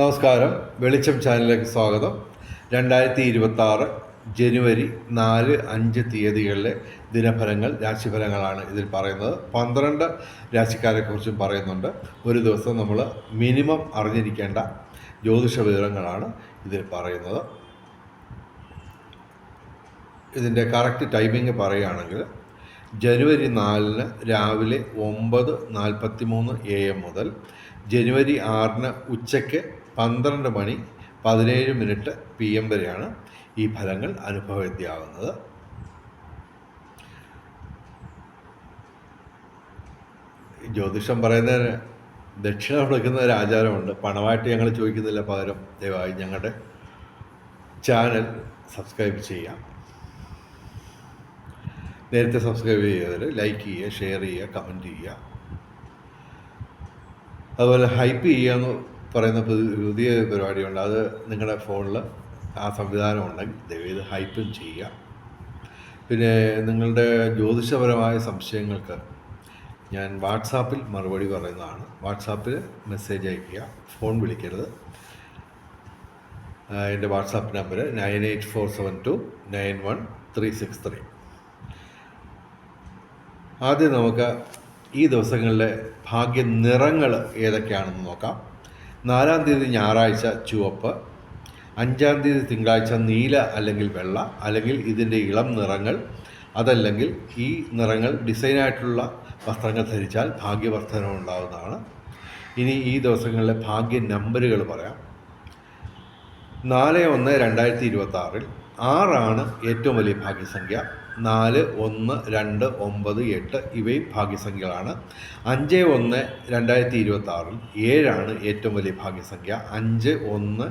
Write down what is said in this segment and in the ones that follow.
നമസ്കാരം. വെളിച്ചം ചാനലിലേക്ക് സ്വാഗതം. 2026 ജനുവരി 4, 5 തീയതികളിലെ ദിനഫലങ്ങൾ, രാശിഫലങ്ങളാണ് ഇതിൽ പറയുന്നത്. 12 രാശിക്കാരെക്കുറിച്ചും പറയുന്നുണ്ട്. ഒരു ദിവസം നമ്മൾ മിനിമം അറിഞ്ഞിരിക്കേണ്ട ജ്യോതിഷ വിവരങ്ങളാണ് ഇതിൽ പറയുന്നത്. ഇതിൻ്റെ കറക്റ്റ് ടൈമിംഗ് പറയുകയാണെങ്കിൽ ജനുവരി 4 രാവിലെ 9:43 AM മുതൽ ജനുവരി 6 ഉച്ചയ്ക്ക് 12 മണി 17 PM വരെയാണ് ഈ ഫലങ്ങൾ അനുഭവവേദ്യമാകുന്നത്. ജ്യോതിഷം പറയുന്നതിന് ദക്ഷിണ കൊടുക്കുന്ന ഒരു ആചാരമുണ്ട്. പണമായിട്ട് ഞങ്ങൾ ചോദിക്കുന്നില്ല, പകരം ദയവായി ഞങ്ങളുടെ ചാനൽ സബ്സ്ക്രൈബ് ചെയ്യാം. നേരത്തെ സബ്സ്ക്രൈബ് ചെയ്തതിൽ ലൈക്ക് ചെയ്യുക, ഷെയർ ചെയ്യുക, കമൻറ്റ് ചെയ്യുക. അതുപോലെ ഹൈപ്പ് ചെയ്യുക എന്ന് പറയുന്ന പുതിയ പരിപാടിയുണ്ട്. അത് നിങ്ങളുടെ ഫോണിൽ ആ സംവിധാനം ഉണ്ടെങ്കിൽ ദയവേത് ഹൈപ്പും ചെയ്യുക. പിന്നെ നിങ്ങളുടെ ജ്യോതിഷപരമായ സംശയങ്ങൾക്ക് ഞാൻ വാട്സാപ്പിൽ മറുപടി പറയുന്നതാണ്. വാട്സാപ്പിൽ മെസ്സേജ് അയയ്ക്കുക, ഫോൺ വിളിക്കരുത്. എൻ്റെ വാട്സാപ്പ് നമ്പർ 9847291363. ആദ്യം നമുക്ക് ഈ ദിവസങ്ങളിലെ ഭാഗ്യ നിറങ്ങൾ ഏതൊക്കെയാണെന്ന് നോക്കാം. 4-ാം തീയതി ഞായറാഴ്ച ചുവപ്പ്, 5-ാം തീയതി തിങ്കളാഴ്ച നീല അല്ലെങ്കിൽ വെള്ള, അല്ലെങ്കിൽ ഇതിൻ്റെ ഇളം നിറങ്ങൾ, അതല്ലെങ്കിൽ ഈ നിറങ്ങൾ ഡിസൈനായിട്ടുള്ള വസ്ത്രങ്ങൾ ധരിച്ചാൽ ഭാഗ്യവർദ്ധനം ഉണ്ടാകുന്നതാണ്. ഇനി ഈ ദിവസങ്ങളിലെ ഭാഗ്യ നമ്പറുകൾ പറയാം. 4-1-2026 6 ഏറ്റവും വലിയ ഭാഗ്യസംഖ്യ. 4, 1, 2, 9, 8 ഇവയും ഭാഗ്യസംഖ്യകളാണ്. 5-1-2026 7 ഏറ്റവും വലിയ ഭാഗ്യസംഖ്യ. 5, 1,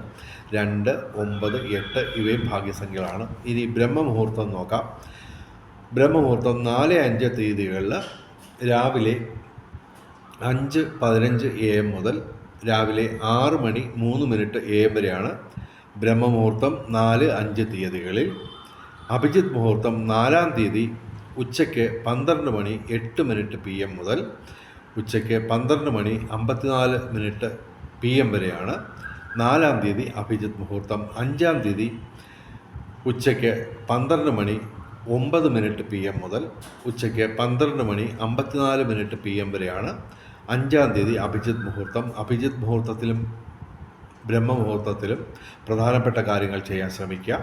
2, 9, 8 ഇവയും ഭാഗ്യസംഖ്യകളാണ്. ഇനി ബ്രഹ്മമുഹൂർത്തം നോക്കാം. ബ്രഹ്മമുഹൂർത്തം 4-5 തീയതികളിൽ രാവിലെ 5:15 AM മുതൽ രാവിലെ 6:03 AM വരെയാണ് ബ്രഹ്മമുഹൂർത്തം. 4-5 തീയതികളിൽ അഭിജിത്ത് മുഹൂർത്തം 4-ാം തീയതി ഉച്ചയ്ക്ക് 12:08 PM മുതൽ ഉച്ചയ്ക്ക് 12:54 PM വരെയാണ് 4-ാം തീയതി അഭിജിത്ത് മുഹൂർത്തം. 5-ാം തീയതി ഉച്ചയ്ക്ക് 12:09 PM മുതൽ ഉച്ചയ്ക്ക് 12:54 PM വരെയാണ് 5-ാം തീയതി അഭിജിത്ത് മുഹൂർത്തം. അഭിജിത്ത് മുഹൂർത്തത്തിലും ബ്രഹ്മമുഹൂർത്തത്തിലും പ്രധാനപ്പെട്ട കാര്യങ്ങൾ ചെയ്യാൻ ശ്രമിക്കുക.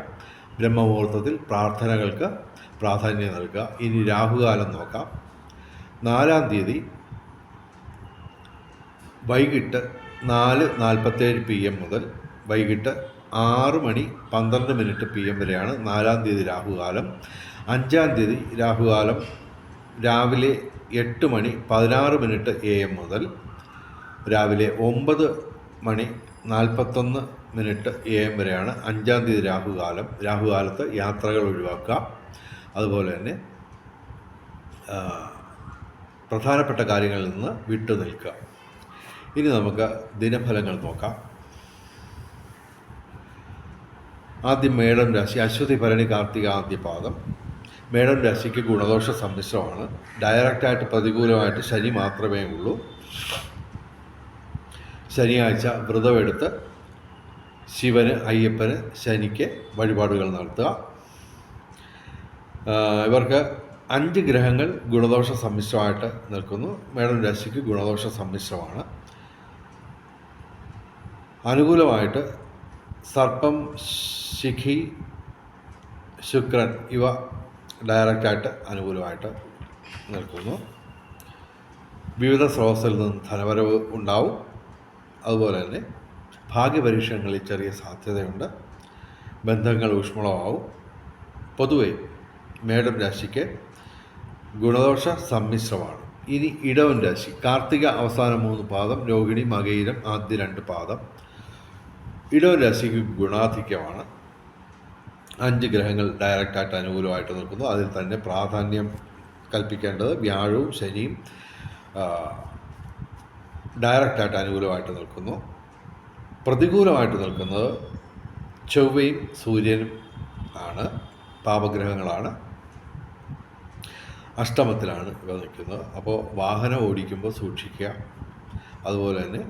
ബ്രഹ്മമുഹൂർത്തത്തിൽ പ്രാർത്ഥനകൾക്ക് പ്രാധാന്യം നൽകുക. ഇനി രാഹുകാലം നോക്കാം. 4-ാം തീയതി വൈകിട്ട് 4:47 PM മുതൽ വൈകിട്ട് 6:12 PM വരെയാണ് 4-ാം തീയതി രാഹുകാലം. 5-ാം തീയതി രാഹുകാലം രാവിലെ 8:16 AM മുതൽ രാവിലെ 9:41 AM വരെയാണ് 5-ാം തീയതി രാഹുകാലം. രാഹുകാലത്ത് യാത്രകൾ ഒഴിവാക്കുക. അതുപോലെ തന്നെ പ്രധാനപ്പെട്ട കാര്യങ്ങളിൽ നിന്ന് വിട്ടു നിൽക്കുക. ഇനി നമുക്ക് ദിനഫലങ്ങൾ നോക്കാം. ആദ്യം മേടം രാശി. അശ്വതി, ഭരണി, കാർത്തിക ആദ്യ പാദം. മേടം രാശിക്ക് ഗുണദോഷ സമ്മിശ്രമാണ്. ഡയറക്റ്റായിട്ട് പ്രതികൂലമായിട്ട് ശനി മാത്രമേ ഉള്ളൂ. ശനിയാഴ്ച വ്രതമെടുത്ത് ശിവന്, അയ്യപ്പന്, ശനിക്ക് വഴിപാടുകൾ നടത്തുക. ഇവർക്ക് 5 ഗ്രഹങ്ങൾ ഗുണദോഷ സമ്മിശ്രമായിട്ട് നിൽക്കുന്നു. മേടം രാശിക്ക് ഗുണദോഷ സമ്മിശ്രമാണ്. അനുകൂലമായിട്ട് സർപ്പം, ശിഖി, ശുക്രൻ ഇവ ഡയറക്റ്റായിട്ട് അനുകൂലമായിട്ട് നിൽക്കുന്നു. വിവിധ സ്രോതസ്സിൽ നിന്ന് ധനവരവ് ഉണ്ടാവും. അതുപോലെ തന്നെ ഭാഗ്യപരീക്ഷണങ്ങളിൽ ചെറിയ സാധ്യതയുണ്ട്. ബന്ധങ്ങൾ ഊഷ്മളമാവും. പൊതുവെ മേടം രാശിക്ക് ഗുണദോഷ സമ്മിശ്രമാണ്. ഇനി ഇടവൻ രാശി. കാർത്തിക അവസാന 3 പാദം, രോഹിണി, മകയിരം ആദ്യ 2 പാദം. ഇടവൻ രാശിക്ക് ഗുണാധിക്യമാണ്. 5 ഗ്രഹങ്ങൾ ഡയറക്റ്റായിട്ട് അനുകൂലമായിട്ട് നിൽക്കുന്നു. അതിൽ തന്നെ പ്രാധാന്യം കൽപ്പിക്കേണ്ടത് വ്യാഴവും ശനിയും ഡയറക്റ്റായിട്ട് അനുകൂലമായിട്ട് നിൽക്കുന്നു. പ്രതികൂലമായിട്ട് നിൽക്കുന്നത് ചൊവ്വയും സൂര്യനും ആണ്. പാപഗ്രഹങ്ങളാണ്. അഷ്ടമത്തിലാണ് ഇവ നിൽക്കുന്നത്. അപ്പോൾ വാഹനം ഓടിക്കുമ്പോൾ സൂക്ഷിക്കുക. അതുപോലെ തന്നെ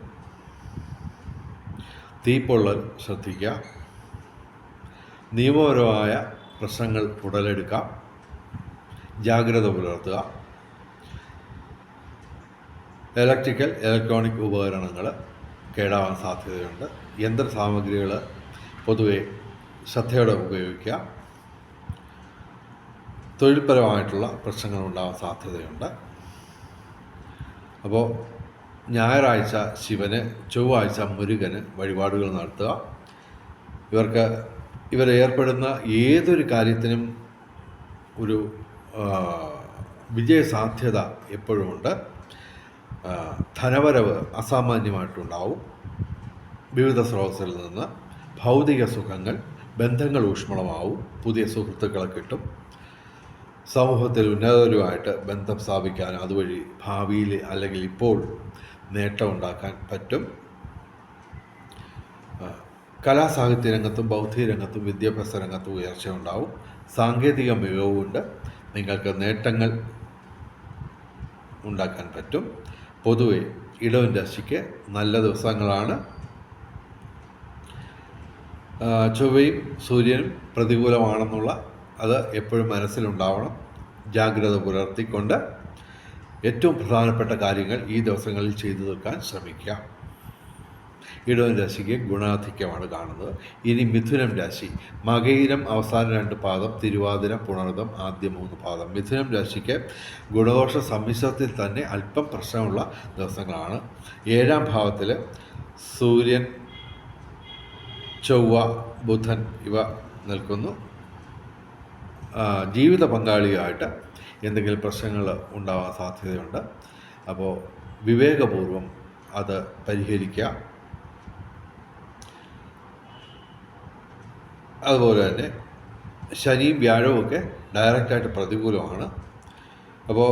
തീപ്പൊള്ളൽ ശ്രദ്ധിക്കുക. നിയമപരമായ പ്രശ്നങ്ങൾ ഉടലെടുക്കാം, ജാഗ്രത പുലർത്തുക. ഇലക്ട്രോണിക് ഉപകരണങ്ങൾ കേടാവാൻ സാധ്യതയുണ്ട്. യന്ത്രസാമഗ്രികൾ പൊതുവെ ശ്രദ്ധയോടെ ഉപയോഗിക്കുക. തൊഴിൽപരമായിട്ടുള്ള പ്രശ്നങ്ങൾ ഉണ്ടാകാൻ സാധ്യതയുണ്ട്. അപ്പോൾ ഞായറാഴ്ച ശിവന്, ചൊവ്വാഴ്ച മുരുകന് വഴിപാടുകൾ നടത്തുക. ഇവരേർപ്പെടുന്ന ഏതൊരു കാര്യത്തിനും ഒരു വിജയസാധ്യത എപ്പോഴുമുണ്ട്. ധനവരവ് അസാമാന്യമായിട്ടുണ്ടാവും. വിവിധ സ്രോതസ്സിൽ നിന്ന് ഭൗതിക സുഖങ്ങൾ, ബന്ധങ്ങൾ ഊഷ്മളമാവും. പുതിയ സുഹൃത്തുക്കളെ കിട്ടും. സമൂഹത്തിൽ ഉന്നതരുമായിട്ട് ബന്ധം സ്ഥാപിക്കാൻ, അതുവഴി ഭാവിയിൽ അല്ലെങ്കിൽ ഇപ്പോൾ നേട്ടം ഉണ്ടാക്കാൻ പറ്റും. കലാസാഹിത്യ രംഗത്തും ബൗദ്ധിക രംഗത്തും വിദ്യാഭ്യാസ രംഗത്തും ഉയർച്ച ഉണ്ടാവും. സാങ്കേതിക മികവുകൊണ്ട് നിങ്ങൾക്ക് നേട്ടങ്ങൾ ഉണ്ടാക്കാൻ പറ്റും. പൊതുവെ ഇടവൻ രാശിക്ക് നല്ല ദിവസങ്ങളാണ്. ചൊവ്വയും സൂര്യനും പ്രതികൂലമാണെന്നുള്ള അത് എപ്പോഴും മനസ്സിലുണ്ടാവണം. ജാഗ്രത പുലർത്തിക്കൊണ്ട് ഏറ്റവും പ്രധാനപ്പെട്ട കാര്യങ്ങൾ ഈ ദിവസങ്ങളിൽ ചെയ്തു തീർക്കാൻ ശ്രമിക്കുക. ഇടവൻ രാശിക്ക് ഗുണാധിക്യമാണ് കാണുന്നത്. ഇനി മിഥുനം രാശി. മകയിരം അവസാന 2 പാദം, തിരുവാതിര, പുണർദം ആദ്യ 3 പാദം. മിഥുനം രാശിക്ക് ഗുണദോഷ സമ്മിശ്രത്തിൽ തന്നെ അല്പം പ്രശ്നമുള്ള ദിവസങ്ങളാണ്. 7ാം ഭാവത്തിൽ സൂര്യൻ, ചൊവ്വ, ബുധൻ ഇവ നിൽക്കുന്നു. ജീവിത പങ്കാളിയായിട്ട് എന്തെങ്കിലും പ്രശ്നങ്ങൾ ഉണ്ടാവാൻ സാധ്യതയുണ്ട്. അപ്പോൾ വിവേകപൂർവം അത് പരിഹരിക്കുക. അതുപോലെ തന്നെ ശനിയും വ്യാഴവും ഒക്കെ ഡയറക്റ്റായിട്ട് പ്രതികൂലമാണ്. അപ്പോൾ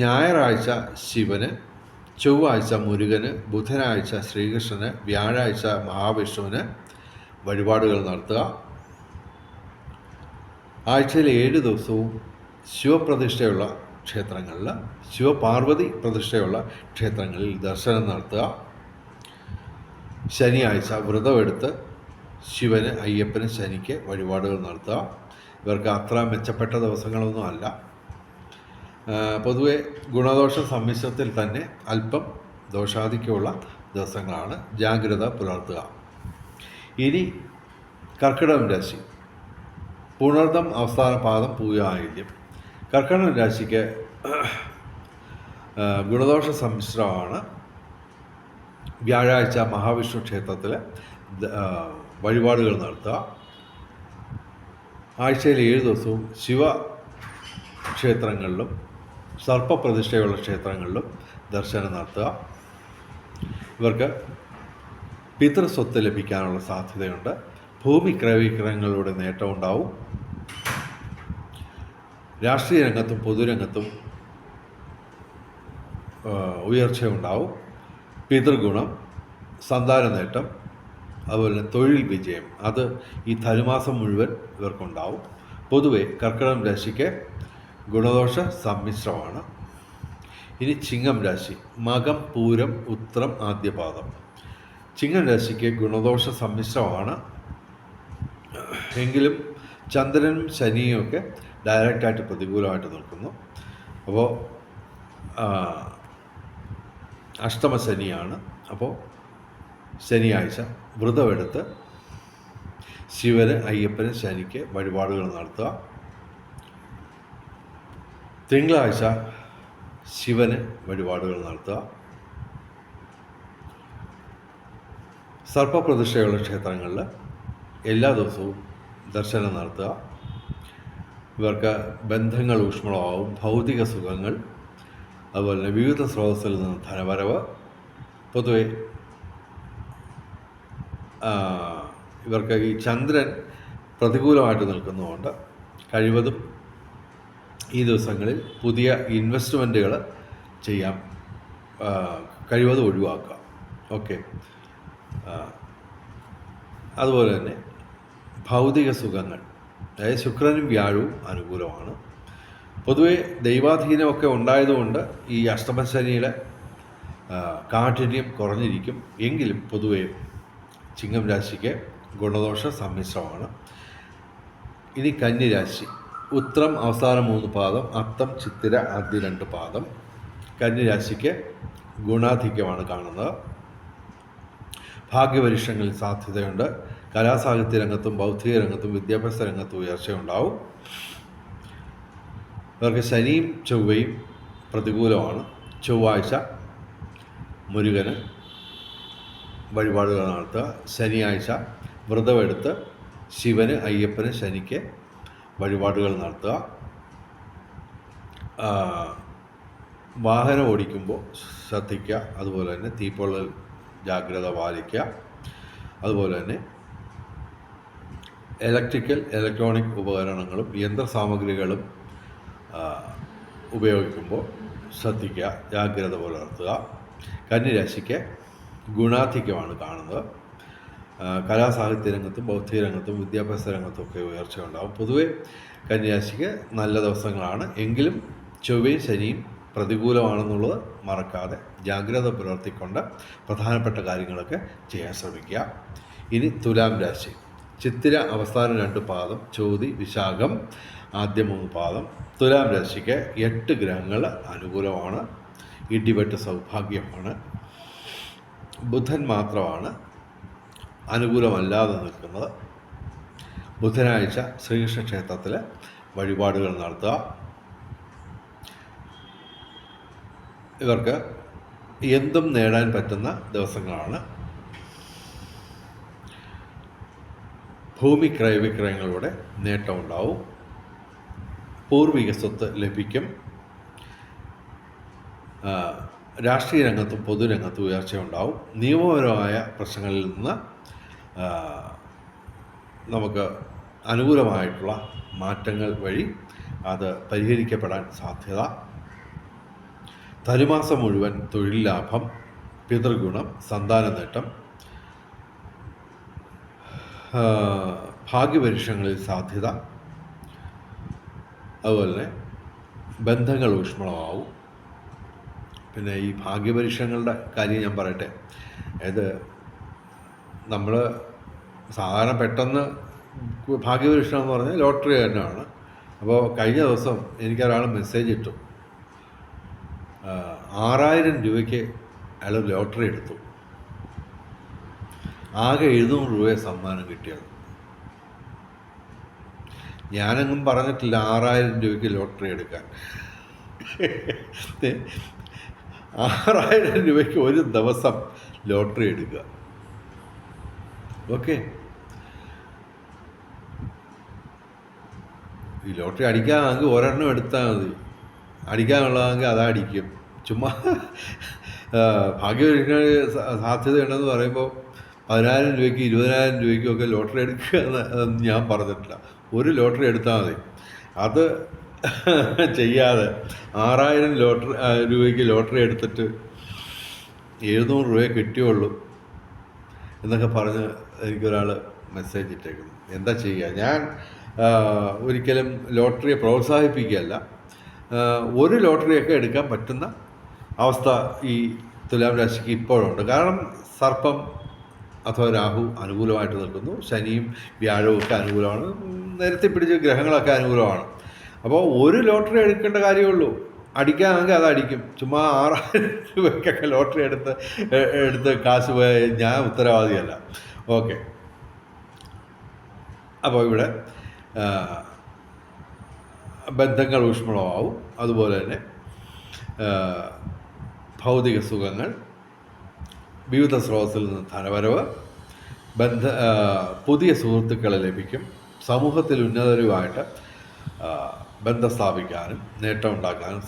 ഞായറാഴ്ച ശിവന്, ചൊവ്വാഴ്ച മുരുകന്, ബുധനാഴ്ച ശ്രീകൃഷ്ണന്, വ്യാഴാഴ്ച മഹാവിഷ്ണുവിന് വഴിപാടുകൾ നടത്തുക. ആഴ്ചയിൽ 7 ദിവസവും ശിവപ്രതിഷ്ഠയുള്ള ക്ഷേത്രങ്ങളിൽ, ശിവപാർവതി പ്രതിഷ്ഠയുള്ള ക്ഷേത്രങ്ങളിൽ ദർശനം നടത്തുക. ശനിയാഴ്ച വ്രതമെടുത്ത് ശിവന്, അയ്യപ്പന്, ശനിക്ക് വഴിപാടുകൾ നടത്തുക. ഇവർക്ക് അത്ര മെച്ചപ്പെട്ട ദിവസങ്ങളൊന്നും അല്ല. പൊതുവെ ഗുണദോഷ സമ്മിശ്രത്തിൽ തന്നെ അല്പം ദോഷാധിക്യമുള്ള ദിവസങ്ങളാണ്. ജാഗ്രത പുലർത്തുക. ഇനി കർക്കിടകം രാശി. പുണർദം അവസാന പാദം, പൂയായില്യം. കർക്കിടകം രാശിക്ക് ഗുണദോഷ സമ്മിശ്രമാണ്. വ്യാഴാഴ്ച മഹാവിഷ്ണു ക്ഷേത്രത്തിൽ വഴിപാടുകൾ നടത്തുക. ആഴ്ചയിൽ 7 ദിവസവും ശിവക്ഷേത്രങ്ങളിലും സർപ്പപ്രതിഷ്ഠയുള്ള ക്ഷേത്രങ്ങളിലും ദർശനം നടത്തുക. ഇവർക്ക് പിതൃസ്വത്ത് ലഭിക്കാനുള്ള സാധ്യതയുണ്ട്. ഭൂമി ക്രയവിക്രയങ്ങളിലൂടെ നേട്ടമുണ്ടാവും. രാഷ്ട്രീയ രംഗത്തും പൊതുരംഗത്തും ഉയർച്ചയുണ്ടാവും. പിതൃഗുണം, സന്താന നേട്ടം, അതുപോലെ തൊഴിൽ വിജയം, അത് ഈ ധനുമാസം മുഴുവൻ ഇവർക്കുണ്ടാവും. പൊതുവെ കർക്കിടകം രാശിക്ക് ഗുണദോഷ സമ്മിശ്രമാണ്. ഇനി ചിങ്ങം രാശി. മകം, പൂരം, ഉത്രം ആദ്യ പാദം. ചിങ്ങം രാശിക്ക് ഗുണദോഷ സമ്മിശ്രമാണ്. എങ്കിലും ചന്ദ്രനും ശനിയും ഒക്കെ ഡയറക്റ്റായിട്ട് പ്രതികൂലമായിട്ട് നിൽക്കുന്നു. അപ്പോൾ അഷ്ടമശനിയാണ്. അപ്പോൾ ശനിയാഴ്ച വ്രതമെടുത്ത് ശിവന്, അയ്യപ്പന്, ശനിക്ക് വഴിപാടുകൾ നടത്തുക. തിങ്കളാഴ്ച ശിവന് വഴിപാടുകൾ നടത്തുക. സർപ്പപ്രതിഷ്ഠയുള്ള ക്ഷേത്രങ്ങളിൽ എല്ലാ ദിവസവും ദർശനം നടത്തുക. ഇവർക്ക് ബന്ധങ്ങൾ ഊഷ്മളമാവും. ഭൗതിക സുഖങ്ങൾ, അതുപോലെ തന്നെ വിവിധ സ്രോതസ്സിൽ നിന്ന് ധനവരവ്. പൊതുവെ ഇവർക്ക് ഈ ചന്ദ്രൻ പ്രതികൂലമായിട്ട് നിൽക്കുന്നതുകൊണ്ട് കഴിവതും ഈ ദിവസങ്ങളിൽ പുതിയ ഇൻവെസ്റ്റ്മെൻറ്റുകൾ ചെയ്യാൻ കഴിവതും ഒഴിവാക്കുക. ഓക്കെ. അതുപോലെ തന്നെ ഭൗതിക സുഖങ്ങൾ, അതായത് ശുക്രനും വ്യാഴവും അനുകൂലമാണ്. പൊതുവെ ദൈവാധീനമൊക്കെ ഉണ്ടായതുകൊണ്ട് ഈ അഷ്ടമശനിയുടെ കാഠിന്യം കുറഞ്ഞിരിക്കും. എങ്കിലും പൊതുവെ ചിങ്ങം രാശിക്ക് ഗുണദോഷ സമ്മിശ്രമാണ്. ഇനി കന്നി രാശി, ഉത്രം അവസാന 3 പാദം, അത്തം ചിത്തിര ആദ്യ 2 പാദം. കന്നി രാശിക്ക് ഗുണാധിക്യമാണ് കാണുന്നത്. ഭാഗ്യപരീക്ഷണങ്ങളിൽ സാധ്യതയുണ്ട്. കലാസാഹിത്യ രംഗത്തും ബൗദ്ധിക രംഗത്തും വിദ്യാഭ്യാസ രംഗത്തും ഉയർച്ചയുണ്ടാവും. ഇവർക്ക് ശനിയും ചൊവ്വയും പ്രതികൂലമാണ്. ചൊവ്വാഴ്ച മുരുകന് വഴിപാടുകൾ നടത്തുക. ശനിയാഴ്ച വ്രതമെടുത്ത് ശിവന്, അയ്യപ്പന്, ശനിക്ക് വഴിപാടുകൾ നടത്തുക. വാഹനം ഓടിക്കുമ്പോൾ ശ്രദ്ധിക്കുക. അതുപോലെ തന്നെ തീപ്പൊള്ളൽ ജാഗ്രത പാലിക്കുക. അതുപോലെ തന്നെ ഇലക്ട്രോണിക് ഉപകരണങ്ങളും യന്ത്രസാമഗ്രികളും ഉപയോഗിക്കുമ്പോൾ ശ്രദ്ധിക്കുക, ജാഗ്രത പുലർത്തുക. കന്നിരാശിക്ക് ഗുണാധിക്യമാണ് കാണുന്നത്. കലാസാഹിത്യ രംഗത്തും ബൗദ്ധിക രംഗത്തും വിദ്യാഭ്യാസ രംഗത്തുമൊക്കെ ഉയർച്ച ഉണ്ടാകും. പൊതുവെ കന്നിരാശിക്ക് നല്ല ദിവസങ്ങളാണ്. എങ്കിലും ചൊവ്വയും ശനിയും പ്രതികൂലമാണെന്നുള്ളത് മറക്കാതെ ജാഗ്രത പുലർത്തിക്കൊണ്ട് പ്രധാനപ്പെട്ട കാര്യങ്ങളൊക്കെ ചെയ്യാൻ ശ്രമിക്കുക. ഇനി തുലാം രാശി, ചിത്തിര അവസാന 2 പാദം, ചോതി വിശാഖം ആദ്യ 3 പാദം. തുലാം രാശിക്ക് 8 ഗ്രഹങ്ങൾ അനുകൂലമാണ്. ഇടിവെട്ട് സൗഭാഗ്യമാണ്. ബുധൻ മാത്രമാണ് അനുകൂലമല്ലാതെ നിൽക്കുന്നത്. ബുധനാഴ്ച ശ്രീകൃഷ്ണ ക്ഷേത്രത്തിൽ വഴിപാടുകൾ നടത്തുക. ഇവർക്ക് എന്തും നേടാൻ പറ്റുന്ന ദിവസങ്ങളാണ്. ഭൂമി ക്രയവിക്രയങ്ങളിലൂടെ നേട്ടമുണ്ടാവും. പൂർവിക സ്വത്ത് ലഭിക്കും. രാഷ്ട്രീയ രംഗത്തും പൊതുരംഗത്തും ഉയർച്ചയുണ്ടാവും. നിയമപരമായ പ്രശ്നങ്ങളിൽ നിന്ന് നമുക്ക് അനുകൂലമായിട്ടുള്ള മാറ്റങ്ങൾ വഴി അത് പരിഹരിക്കപ്പെടാൻ സാധ്യത. ധനുമാസം മുഴുവൻ തൊഴിൽ ലാഭം, പിതൃഗുണം, സന്താന നേട്ടം, ഭാഗ്യപരീക്ഷണങ്ങളിൽ സാധ്യത. അതുപോലെ തന്നെ ബന്ധങ്ങൾ ഊഷ്മളമാവും. പിന്നെ ഈ ഭാഗ്യപരീക്ഷണങ്ങളുടെ കാര്യം ഞാൻ പറയട്ടെ. അതായത് നമ്മൾ സാധാരണ പെട്ടെന്ന് ഭാഗ്യപരീക്ഷണം എന്ന് പറഞ്ഞാൽ ലോട്ടറി തന്നെയാണ്. അപ്പോൾ കഴിഞ്ഞ ദിവസം എനിക്കൊരാൾ മെസ്സേജ് ഇട്ടു, 6000 രൂപയ്ക്ക് അയാൾ ലോട്ടറി എടുത്തു. ആകെ 700 രൂപയെ സമ്മാനം കിട്ടിയത്. ഞാനെങ്ങും പറഞ്ഞിട്ടില്ല 6000 രൂപയ്ക്ക് ലോട്ടറി എടുക്കാൻ. 6000 രൂപയ്ക്ക് ഒരു ദിവസം ലോട്ടറി എടുക്കുക. ഓക്കെ, ഈ ലോട്ടറി അടിക്കാമെങ്കിൽ ഒരെണ്ണം എടുത്താൽ മതി. അടിക്കാനുള്ളതെങ്കിൽ അതാ അടിക്കും. ചുമ്മാ ഭാഗ്യപരീക്ഷണ സാധ്യതയുണ്ടെന്ന് പറയുമ്പോൾ 10,000 രൂപയ്ക്ക് 20,000 രൂപയ്ക്കൊക്കെ ലോട്ടറി എടുക്കുക എന്ന് ഞാൻ പറഞ്ഞിട്ടില്ല. ഒരു ലോട്ടറി എടുത്താൽ മതി. അത് ചെയ്യാതെ 6000 രൂപയ്ക്ക് ലോട്ടറി എടുത്തിട്ട് 700 രൂപയെ കിട്ടിയുള്ളൂ എന്നൊക്കെ പറഞ്ഞ് എനിക്കൊരാൾ മെസ്സേജ് ഇട്ടേക്കുന്നു. എന്താ ചെയ്യുക? ഞാൻ ഒരിക്കലും ലോട്ടറിയെ പ്രോത്സാഹിപ്പിക്കുകയല്ല. ഒരു ലോട്ടറിയൊക്കെ എടുക്കാൻ പറ്റുന്ന അവസ്ഥ ഈ തുലാം രാശിക്ക് ഇപ്പോഴുണ്ട്. കാരണം സർപ്പം അഥവാ രാഹു അനുകൂലമായിട്ട് നിൽക്കുന്നു. ശനിയും വ്യാഴവും ഒക്കെ അനുകൂലമാണ്. നിരത്തി പിടിച്ച ഗ്രഹങ്ങളൊക്കെ അനുകൂലമാണ്. അപ്പോൾ ഒരു ലോട്ടറി എടുക്കേണ്ട കാര്യമുള്ളൂ. അടിക്കാമെങ്കിൽ അത് അടിക്കും. ചുമ്മാ 6000 രൂപയ്ക്കൊക്കെ ലോട്ടറി എടുത്ത് കാശ് പോയാൽ ഞാൻ ഉത്തരവാദിയല്ല. ഓക്കെ, അപ്പോൾ ഇവിടെ ബന്ധങ്ങൾ ഊഷ്മളമാവും. അതുപോലെ തന്നെ ഭൗതിക സുഖങ്ങൾ, വിവിധ സ്രോതസ്സിൽ നിന്ന് ധനവരവ്, പുതിയ സുഹൃത്തുക്കളെ ലഭിക്കും. സമൂഹത്തിൽ ഉന്നതരുമായിട്ട് ബന്ധം സ്ഥാപിക്കാനും നേട്ടം ഉണ്ടാക്കാനും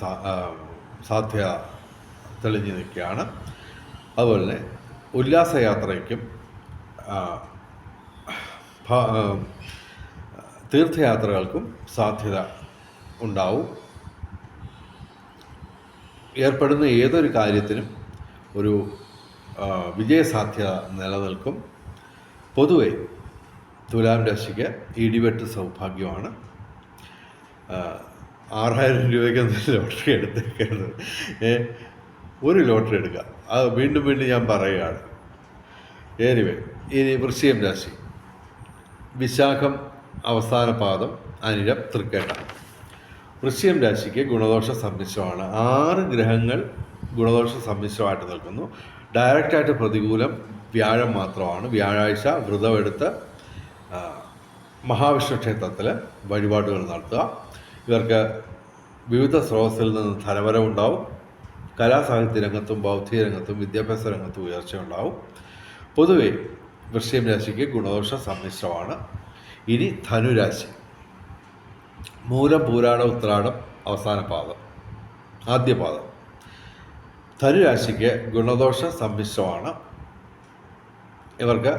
സാധ്യത തെളിഞ്ഞു നിൽക്കുകയാണ്. അതുപോലെ തന്നെ ഉല്ലാസയാത്രയ്ക്കും തീർത്ഥയാത്രകൾക്കും സാധ്യത ഉണ്ടാവും. ഏർപ്പെടുന്ന ഏതൊരു കാര്യത്തിനും ഒരു വിജയസാധ്യത നിലനിൽക്കും. പൊതുവെ തുലാം രാശിക്ക് ഇടിവെട്ട് സൗഭാഗ്യമാണ്. 6000 രൂപയ്ക്കൊന്നും ലോട്ടറി എടുത്തേക്കരുത്. ഒരു ലോട്ടറി എടുക്കുക. അത് വീണ്ടും വീണ്ടും ഞാൻ പറയുകയാണ്. എനിവേ, ഇനി വൃശ്ചികം രാശി. വിശാഖം അവസാന പാദം, അനിഴം, തൃക്കേട്ട. വൃശ്ചികം രാശിക്ക് ഗുണദോഷ സമ്മിശ്രമാണ്. 6 ഗ്രഹങ്ങൾ ഗുണദോഷ സമ്മിശ്രമായിട്ട് നിൽക്കുന്നു. ഡയറക്റ്റായിട്ട് പ്രതികൂലം വ്യാഴം മാത്രമാണ്. വ്യാഴാഴ്ച വ്രതമെടുത്ത് മഹാവിഷ്ണു ക്ഷേത്രത്തിൽ വഴിപാടുകൾ നടത്തുക. ഇവർക്ക് വിവിധ സ്രോതസ്സിൽ നിന്ന് ധനവരവുണ്ടാവും. കലാസാഹിത്യ രംഗത്തും ബൗദ്ധിക രംഗത്തും വിദ്യാഭ്യാസ രംഗത്തും ഉയർച്ചയുണ്ടാവും. പൊതുവെ വൃശ്ചികം രാശിക്ക് ഗുണദോഷ സമ്മിശ്രമാണ്. ഇനി ധനുരാശി. മൂലം, പൂരാടം, ഉത്രാടം അവസാന പാദം, ആദ്യ പാദം. ധനുരാശിക്ക് ഗുണദോഷ സമ്മിശ്രമാണ്. ഇവർക്ക്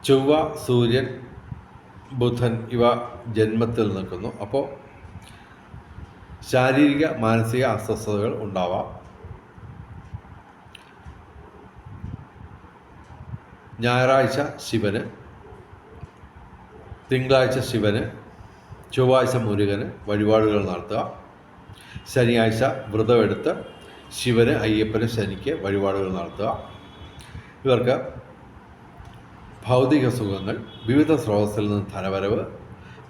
ചൊവ്വ, സൂര്യൻ, ബുധൻ ഇവ ജന്മത്തിൽ നിൽക്കുന്നു. അപ്പോൾ ശാരീരിക മാനസിക അസ്വസ്ഥതകൾ ഉണ്ടാവാം. ഞായറാഴ്ച ശിവന്, തിങ്കളാഴ്ച ശിവന്, ചൊവ്വാഴ്ച മുരുകന് വഴിപാടുകൾ നടത്തുക. ശനിയാഴ്ച വ്രതമെടുത്ത് ശിവന്, അയ്യപ്പന്, ശനിക്ക് വഴിപാടുകൾ നടത്തുക. ഇവർക്ക് ഭൗതിക സുഖങ്ങൾ, വിവിധ സ്രോതസ്സിൽ നിന്ന് ധനവരവ്,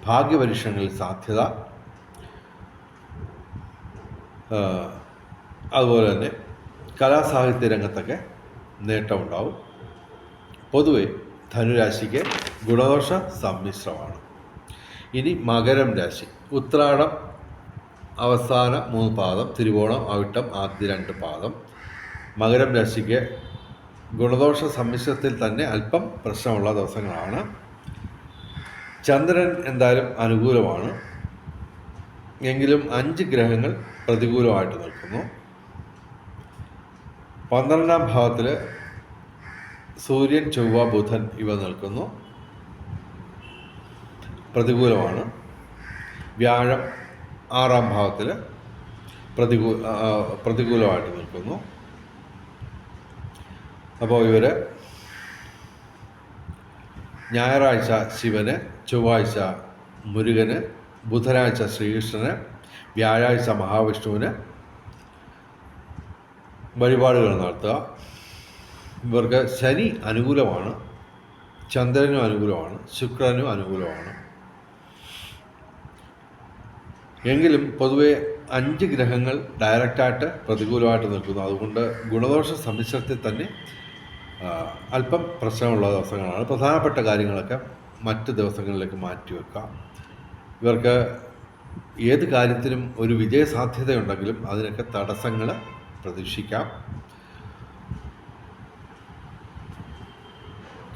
ഭാഗ്യപരീക്ഷണങ്ങളിൽ സാധ്യത, അതുപോലെ തന്നെ കലാസാഹിത്യ രംഗത്തൊക്കെ നേട്ടമുണ്ടാവും. പൊതുവെ ധനുരാശിക്ക് ഗുണദോഷ സമ്മിശ്രമാണ്. ഇനി മകരം രാശി. ഉത്രാടം അവസാന 3 പാദം, തിരുവോണം, അവിട്ടം ആദ്യ 2 പാദം. മകരം രാശിക്ക് ഗുണദോഷ സമ്മിശ്രത്തിൽ തന്നെ അല്പം പ്രശ്നമുള്ള ദിവസങ്ങളാണ്. ചന്ദ്രൻ എന്തായാലും അനുകൂലമാണ്. എങ്കിലും 5 ഗ്രഹങ്ങൾ പ്രതികൂലമായിട്ട് നിൽക്കുന്നു. 12ാം ഭാവത്തിൽ സൂര്യൻ, ചൊവ്വ, ബുധൻ ഇവ നിൽക്കുന്നു, പ്രതികൂലമാണ്. വ്യാഴം 6ാം ഭാവത്തിൽ പ്രതികൂലമായിട്ട് നിൽക്കുന്നു. അപ്പോൾ ഇവർ ഞായറാഴ്ച ശിവന്, ചൊവ്വാഴ്ച മുരുകന്, ബുധനാഴ്ച ശ്രീകൃഷ്ണന്, വ്യാഴാഴ്ച മഹാവിഷ്ണുവിന് വഴിപാടുകൾ നടത്തുക. ഇവർക്ക് ശനി അനുകൂലമാണ്, ചന്ദ്രനും അനുകൂലമാണ്, ശുക്രനും അനുകൂലമാണ്. എങ്കിലും പൊതുവെ 5 ഗ്രഹങ്ങൾ ഡയറക്റ്റായിട്ട് പ്രതികൂലമായിട്ട് നിൽക്കുന്നു. അതുകൊണ്ട് ഗുണദോഷ സമ്മിശ്രത്തിൽ തന്നെ അല്പം പ്രശ്നമുള്ള ദിവസങ്ങളാണ്. പ്രധാനപ്പെട്ട കാര്യങ്ങളൊക്കെ മറ്റ് ദിവസങ്ങളിലേക്ക് മാറ്റിവെക്കാം. ഇവർക്ക് ഏത് കാര്യത്തിലും ഒരു വിജയസാധ്യതയുണ്ടെങ്കിലും അതിനൊക്കെ തടസ്സങ്ങൾ പ്രതീക്ഷിക്കാം.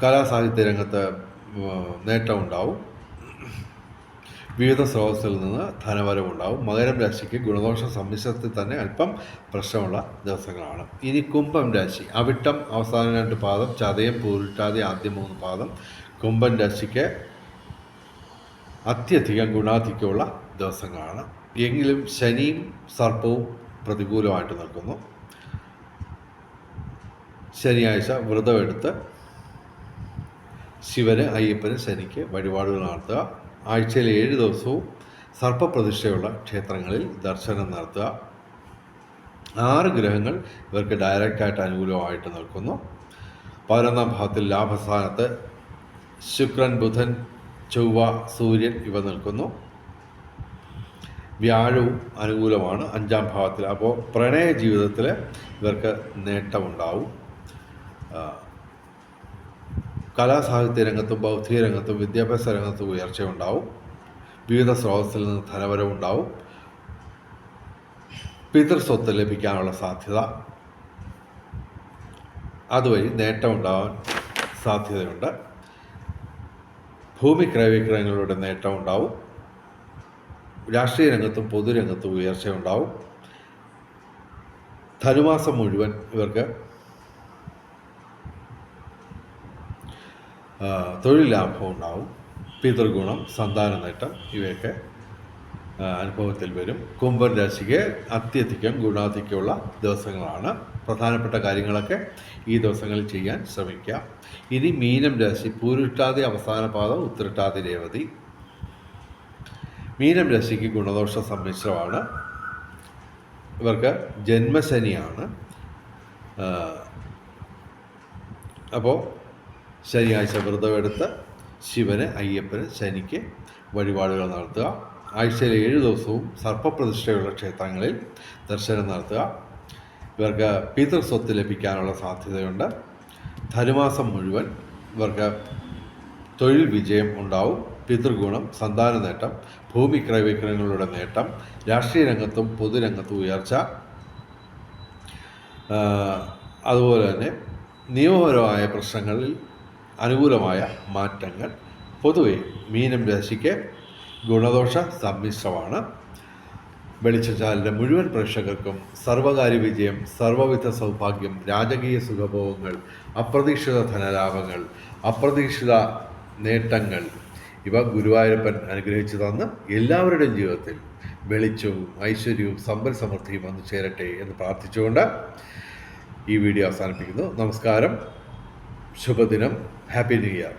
കലാസാഹിത്യ രംഗത്ത് നേട്ടമുണ്ടാവും. വിവിധ സ്രോതസ്സിൽ നിന്ന് ധനവരവുണ്ടാവും. മകരം രാശിക്ക് ഗുണദോഷ സമ്മിശ്രത്തിൽ തന്നെ അല്പം പ്രശ്നമുള്ള ദിവസങ്ങളാണ്. ഇനി കുംഭം രാശി. അവിട്ടം അവസാന 2 പാദം, ചതയം, പൂരിട്ടാതി ആദ്യ 3 പാദം. കുംഭം രാശിക്ക് അത്യധികം ഗുണാധിക്യമുള്ള ദിവസങ്ങളാണ്. എങ്കിലും ശനിയും സർപ്പവും പ്രതികൂലമായിട്ട് നിൽക്കുന്നു. ശനിയാഴ്ച വ്രതമെടുത്ത് ശിവന്, അയ്യപ്പന്, ശനിക്ക് വഴിപാടുകൾ നടത്തുക. ആഴ്ചയിൽ 7 ദിവസവും സർപ്പപ്രതിഷ്ഠയുള്ള ക്ഷേത്രങ്ങളിൽ ദർശനം നടത്തുക. 6 ഗ്രഹങ്ങൾ ഇവർക്ക് ഡയറക്റ്റായിട്ട് അനുകൂലമായിട്ട് നിൽക്കുന്നു. 11ാം ഭാവത്തിൽ ലാഭസ്ഥാനത്ത് ശുക്രൻ, ബുധൻ, ചൊവ്വ, സൂര്യൻ ഇവ നിൽക്കുന്നു. വ്യാഴവും അനുകൂലമാണ് 5ാം ഭാവത്തിൽ. അപ്പോൾ പ്രണയ ജീവിതത്തിൽ ഇവർക്ക് നേട്ടമുണ്ടാവും. കലാസാഹിത്യ രംഗത്തും ബൗദ്ധിക രംഗത്തും വിദ്യാഭ്യാസ രംഗത്തും ഉയർച്ചയുണ്ടാവും. വിവിധ സ്രോതസ്സിൽ നിന്ന് ധനവരവുണ്ടാവും. പിതൃസ്വത്ത് ലഭിക്കാനുള്ള സാധ്യത, അതുവഴി നേട്ടമുണ്ടാവാൻ സാധ്യതയുണ്ട്. ഭൂമി ക്രയവിക്രയങ്ങളുടെ നേട്ടമുണ്ടാവും. രാഷ്ട്രീയ രംഗത്തും പൊതുരംഗത്തും ഉയർച്ചയുണ്ടാവും. ധനുമാസം മുഴുവൻ ഇവർക്ക് തൊഴിൽ ലാഭം ഉണ്ടാവും. പിതൃഗുണം, സന്താന നേട്ടം ഇവയൊക്കെ അനുഭവത്തിൽ വരും. കുംഭം രാശിക്ക് അത്യധികം ഗുണാധിക്യമുള്ള ദിവസങ്ങളാണ്. പ്രധാനപ്പെട്ട കാര്യങ്ങളൊക്കെ ഈ ദിവസങ്ങളിൽ ചെയ്യാൻ ശ്രമിക്കുക. ഇനി മീനം രാശി. പൂരിട്ടാതി അവസാന പാദം, ഉത്രട്ടാതി രേവതി. മീനം രാശിക്ക് ഗുണദോഷ സമ്മിശ്രമാണ്. ഇവർക്ക് ജന്മശനിയാണ്. അപ്പോൾ ശനിയാഴ്ച വ്രതമെടുത്ത് ശിവന്, അയ്യപ്പന്, ശനിക്ക് വഴിപാടുകൾ നടത്തുക. ആഴ്ചയിലെ 7 ദിവസവും സർപ്പപ്രതിഷ്ഠയുള്ള ക്ഷേത്രങ്ങളിൽ ദർശനം നടത്തുക. ഇവർക്ക് പിതൃസ്വത്ത് ലഭിക്കാനുള്ള സാധ്യതയുണ്ട്. ധനുമാസം മുഴുവൻ ഇവർക്ക് തൊഴിൽ വിജയം ഉണ്ടാവും. പിതൃഗുണം, സന്താന നേട്ടം, ഭൂമി ക്രയവിക്രയങ്ങളുടെ നേട്ടം, രാഷ്ട്രീയ രംഗത്തും പൊതുരംഗത്തും ഉയർച്ച, അതുപോലെ തന്നെ നിയമപരമായ പ്രശ്നങ്ങളിൽ അനുകൂലമായ മാറ്റങ്ങൾ. പൊതുവെ മീനം രാശിക്ക് ഗുണദോഷ സമ്മിശ്രമാണ്. വെളിച്ചം ചാനലിൻ്റെ മുഴുവൻ പ്രേക്ഷകർക്കും സർവകാര്യ വിജയം, സർവവിധ സൗഭാഗ്യം, രാജകീയ സുഖഭോഗങ്ങൾ, അപ്രതീക്ഷിത ധനലാഭങ്ങൾ, അപ്രതീക്ഷിത നേട്ടങ്ങൾ ഇവ ഗുരുവായൂരപ്പൻ അനുഗ്രഹിച്ചു തന്ന് എല്ലാവരുടെയും ജീവിതത്തിൽ വെളിച്ചവും ഐശ്വര്യവും സമ്പൽ സമൃദ്ധിയും വന്നു ചേരട്ടെ എന്ന് പ്രാർത്ഥിച്ചുകൊണ്ട് ഈ വീഡിയോ അവസാനിപ്പിക്കുന്നു. നമസ്കാരം, ശുഭദിനം, ഹാപ്പി ന്യൂ ഇയർ.